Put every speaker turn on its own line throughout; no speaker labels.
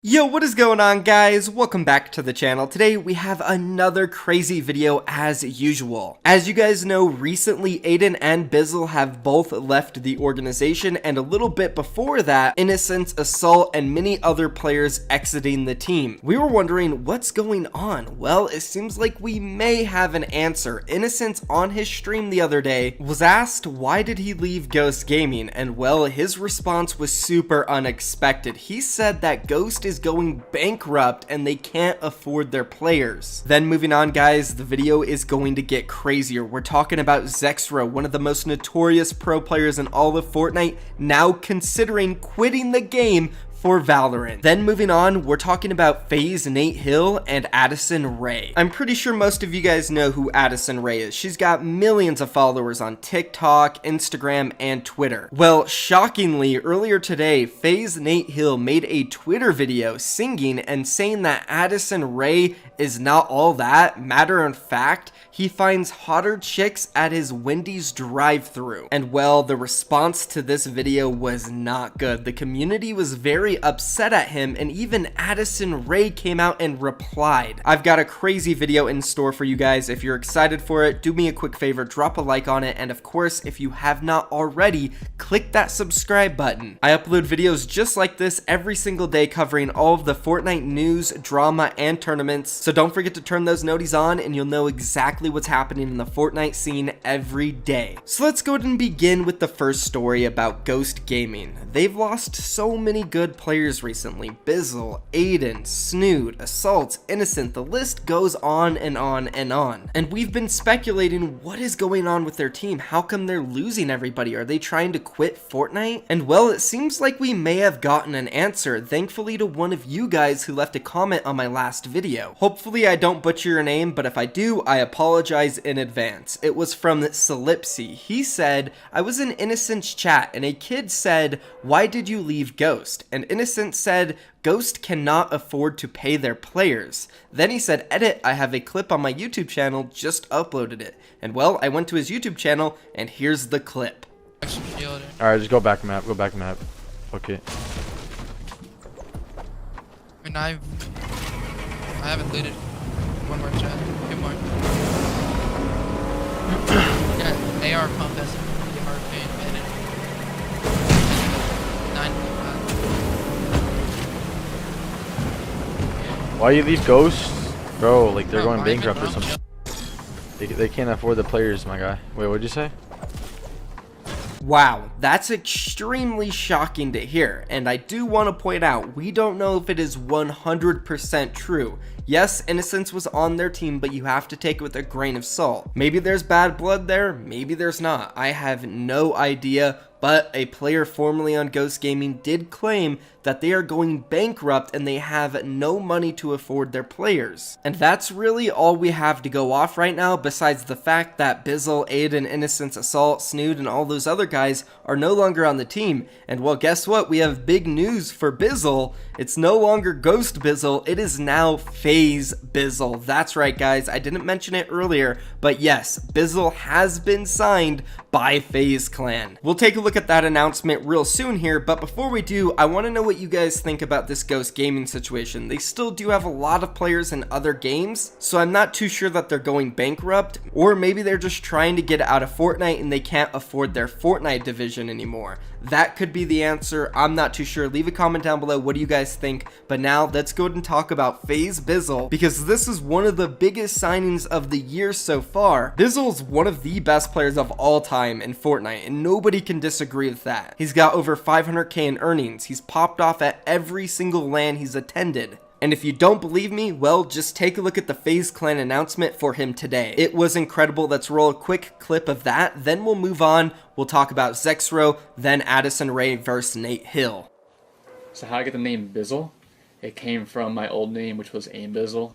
Yo, what is going on, guys? Welcome back to the channel. Today we have another crazy video as usual. As you guys know, recently Aiden and Bizzle have both left the organization, and a little bit before that, Innocence, Assault, and many other players exiting the team. We were wondering what's going on. Well, it seems like we may have an answer. Innocence on his stream the other day was asked why did he leave Ghost Gaming, and well, his response was super unexpected. He said that Ghost is going bankrupt and they can't afford their players. Then moving on, guys, the video is going to get crazier. We're talking about ZexRow, one of the most notorious pro players in all of Fortnite, now considering quitting the game for Valorant. Then moving on, we're talking about FaZe Nate Hill and Addison Rae. I'm pretty sure most of you guys know who Addison Rae is. She's got millions of followers on TikTok, Instagram, and Twitter. Well, shockingly, earlier today, FaZe Nate Hill made a Twitter video singing and saying that Addison Rae is not all that. Matter of fact, he finds hotter chicks at his Wendy's drive-thru. And well, the response to this video was not good. The community was very upset at him, and even Addison Rae came out and replied. I've got a crazy video in store for you guys. If you're excited for it, do me a quick favor, drop a like on it, and of course, if you have not already, click that subscribe button. I upload videos just like this every single day covering all of the Fortnite news, drama, and tournaments, so don't forget to turn those noties on and you'll know exactly what's happening in the Fortnite scene every day. So let's go ahead and begin with the first story about Ghost Gaming. They've lost so many good players recently. Bizzle, Aiden, Snood, Assault, Innocent, the list goes on and on and on. And we've been speculating what is going on with their team. How come they're losing everybody? Are they trying to quit Fortnite? And well, it seems like we may have gotten an answer, thankfully to one of you guys who left a comment on my last video. Hopefully I don't butcher your name, but if I do, I apologize in advance. It was from Solipsy. He said, I was in Innocent's chat and a kid said, why did you leave Ghost? And Innocent said, Ghost cannot afford to pay their players. Then he said, edit, I have a clip on my YouTube channel, just uploaded it. And well, I went to his YouTube channel and here's the clip.
Alright, just go back map, Okay.
I mean, I haven't looted. One more chat. Two more. Yeah, AR pump has a hard pain, man. 9.5.
Why you leave Ghosts? Bro, like they're
Bro,
going bankrupt or something. They can't afford the players, my guy. Wait, what'd you say?
Wow, that's extremely shocking to hear, and I do want to point out, we don't know if it is 100% true. Yes, Innocence was on their team, but you have to take it with a grain of salt. Maybe there's bad blood there, maybe there's not. I have no idea, but a player formerly on Ghost Gaming did claim that they are going bankrupt and they have no money to afford their players. And that's really all we have to go off right now, besides the fact that Bizzle, Aiden, Innocence, Assault, Snood, and all those other guys are no longer on the team. And well, guess what? We have big news for Bizzle. It's no longer Ghost Bizzle, it is now FaZe Bizzle. That's right, guys, I didn't mention it earlier, but yes, Bizzle has been signed by FaZe Clan. We'll take a look at that announcement real soon here, but before we do, I want to know what you guys think about this Ghost Gaming situation. They still do have a lot of players in other games, so I'm not too sure that they're going bankrupt, or maybe they're just trying to get out of Fortnite and they can't afford their Fortnite division anymore. That could be the answer. I'm not too sure. Leave a comment down below. What do you guys think? But now let's go ahead and talk about FaZe Bizzle, because this is one of the biggest signings of the year so far. Bizzle's one of the best players of all time in Fortnite, and nobody can disagree with that. He's got over 500k in earnings. He's popped off at every single LAN he's attended. And if you don't believe me, well, just take a look at the FaZe Clan announcement for him today. It was incredible. Let's roll a quick clip of that, then we'll move on. We'll talk about ZexRow, then Addison Rae versus Nate Hill.
So how I get the name Bizzle? It came from my old name, which was Aim Bizzle.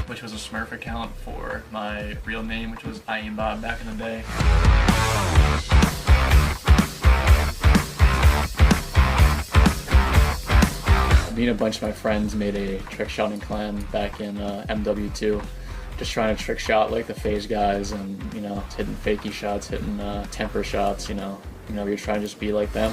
Which was a Smurf account for my real name, which was Aimbot back in the day. Me and a bunch of my friends made a trick shotting clan back in MW2. just trying to trick shot like the FaZe guys, and you know, hitting fakey shots, hitting temper shots. You know, you're trying to just be like them.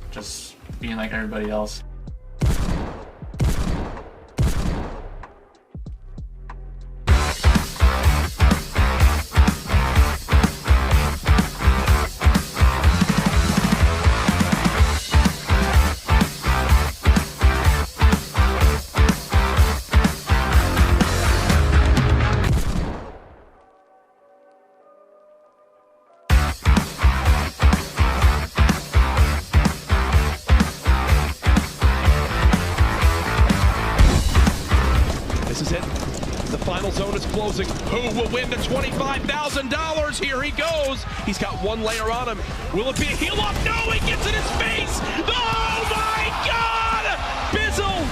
Just being like everybody else.
This is it. The final zone is closing. Who will win the $25,000? Here he goes. He's got one layer on him. Will it be a heel up? No, he gets in his face. Oh my God! Bizzle!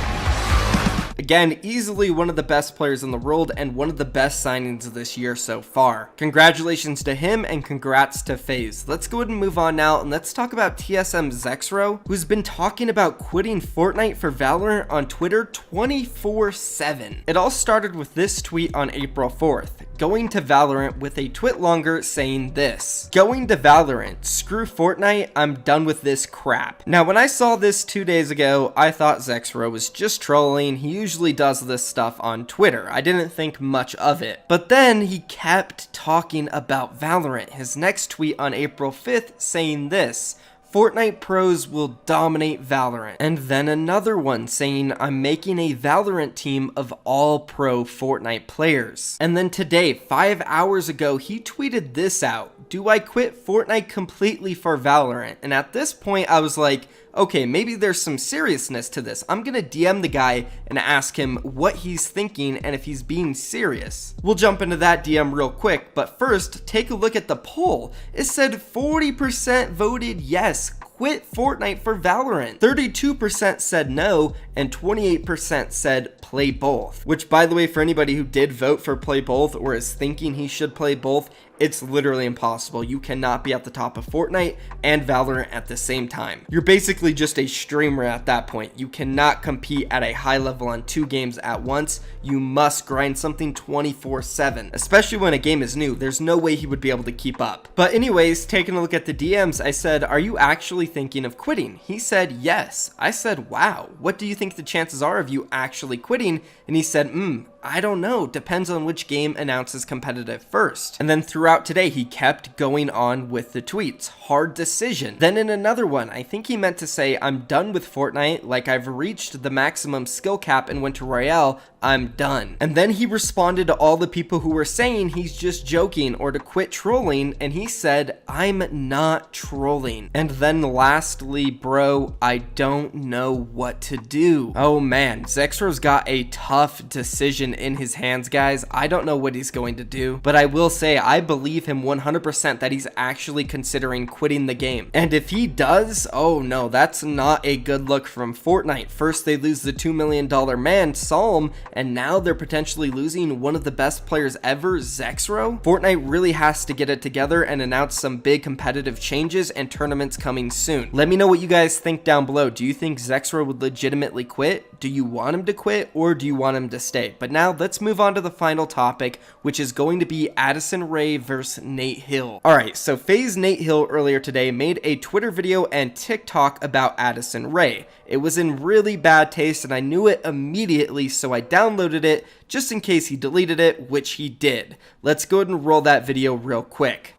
Again, easily one of the best players in the world and one of the best signings of this year so far. Congratulations to him and congrats to FaZe. Let's go ahead and move on now and let's talk about TSM ZexRow, who's been talking about quitting Fortnite for Valorant on Twitter 24/7. It all started with this tweet on April 4th, going to Valorant with a twit longer saying this: "Going to Valorant, screw Fortnite, I'm done with this crap." Now when I saw this 2 days ago, I thought ZexRow was just trolling. He usually does this stuff on Twitter. I didn't think much of it. But then he kept talking about Valorant. His next tweet on April 5th saying this: "Fortnite pros will dominate Valorant." And then another one saying, "I'm making a Valorant team of all pro Fortnite players." And then today, 5 hours ago, he tweeted this out: "Do I quit Fortnite completely for Valorant?" And at this point, I was like, okay, maybe there's some seriousness to this. I'm gonna DM the guy and ask him what he's thinking and if he's being serious. We'll jump into that DM real quick, but first, take a look at the poll. It said 40% voted yes, quit Fortnite for Valorant. 32% said no, and 28% said play both. Which, by the way, for anybody who did vote for play both or is thinking he should play both, it's literally impossible. You cannot be at the top of Fortnite and Valorant at the same time. You're basically just a streamer at that point. You cannot compete at a high level on 2 games at once. You must grind something 24/7, especially when a game is new. There's no way he would be able to keep up. But anyways, taking a look at the DMs, I said, "Are you actually thinking of quitting?" He said, "Yes." I said, "Wow, what do you think the chances are of you actually quitting?" And he said, I don't know, depends on which game announces competitive first." And then throughout today, he kept going on with the tweets. Hard decision. Then in another one, I think he meant to say, "I'm done with Fortnite, like I've reached the maximum skill cap in Winter Royale, I'm done." And then he responded to all the people who were saying he's just joking or to quit trolling, and he said, "I'm not trolling." And then lastly, bro, I don't know what to do. Oh man, ZexRow's got a tough decision in his hands, guys. I don't know what he's going to do, but I will say I believe him 100% that he's actually considering quitting the game. And if he does, oh no, that's not a good look from Fortnite. First they lose the $2 million man, Psalm, and now they're potentially losing one of the best players ever, ZexRow. Fortnite really has to get it together and announce some big competitive changes and tournaments coming soon. Let me know what you guys think down below. Do you think ZexRow would legitimately quit? Do you want him to quit, or do you want him to stay? But now let's move on to the final topic, which is going to be Addison Rae versus Nate Hill. Alright, so FaZe Nate Hill earlier today made a Twitter video and TikTok about Addison Rae. It was in really bad taste and I knew it immediately, so I downloaded it just in case he deleted it, which he did. Let's go ahead and roll that video real quick.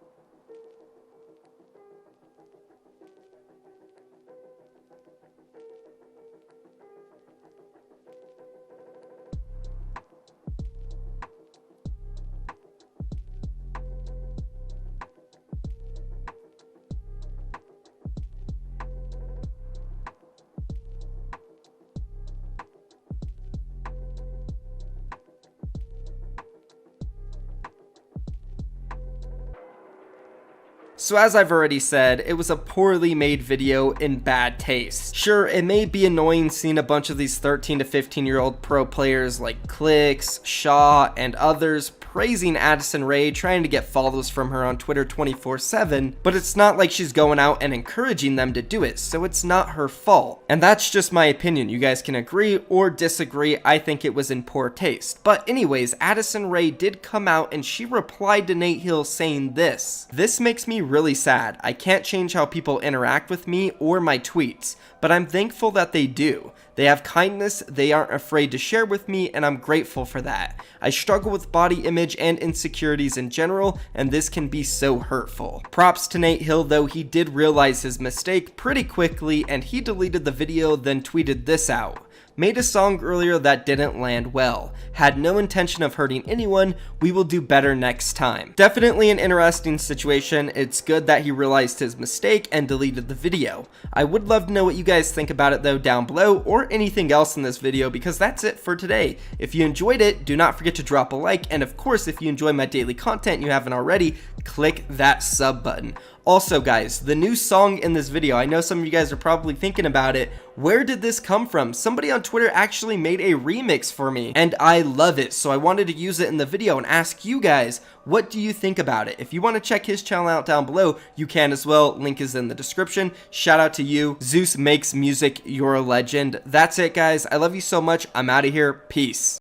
So as I've already said, it was a poorly made video in bad taste. Sure, it may be annoying seeing a bunch of these 13 to 15 year old pro players like Clicks, Shaw, and others praising Addison Rae, trying to get follows from her on Twitter 24/7, but it's not like she's going out and encouraging them to do it, so it's not her fault. And that's just my opinion. You guys can agree or disagree. I think it was in poor taste. But anyways, Addison Rae did come out and she replied to Nate Hill saying this: "This makes me really sad. I can't change how people interact with me or my tweets, but I'm thankful that they do. They have kindness they aren't afraid to share with me, and I'm grateful for that. I struggle with body image and insecurities in general, and this can be so hurtful." Props to Nate Hill though, he did realize his mistake pretty quickly and he deleted the video, then tweeted this out: "Made a song earlier that didn't land well. Had no intention of hurting anyone. We will do better next time." Definitely an interesting situation. It's good that he realized his mistake and deleted the video. I would love to know what you guys think about it though down below, or anything else in this video, because that's it for today. If you enjoyed it, do not forget to drop a like, and of course if you enjoy my daily content and you haven't already, click that sub button. Also guys, the new song in this video, I know some of you guys are probably thinking about it. Where did this come from? Somebody on Twitter actually made a remix for me, and I love it, so I wanted to use it in the video and ask you guys, what do you think about it? If you want to check his channel out down below, you can as well. Link is in the description. Shout out to you. Zeus makes music, you're a legend. That's it guys, I love you so much. I'm out of here. Peace.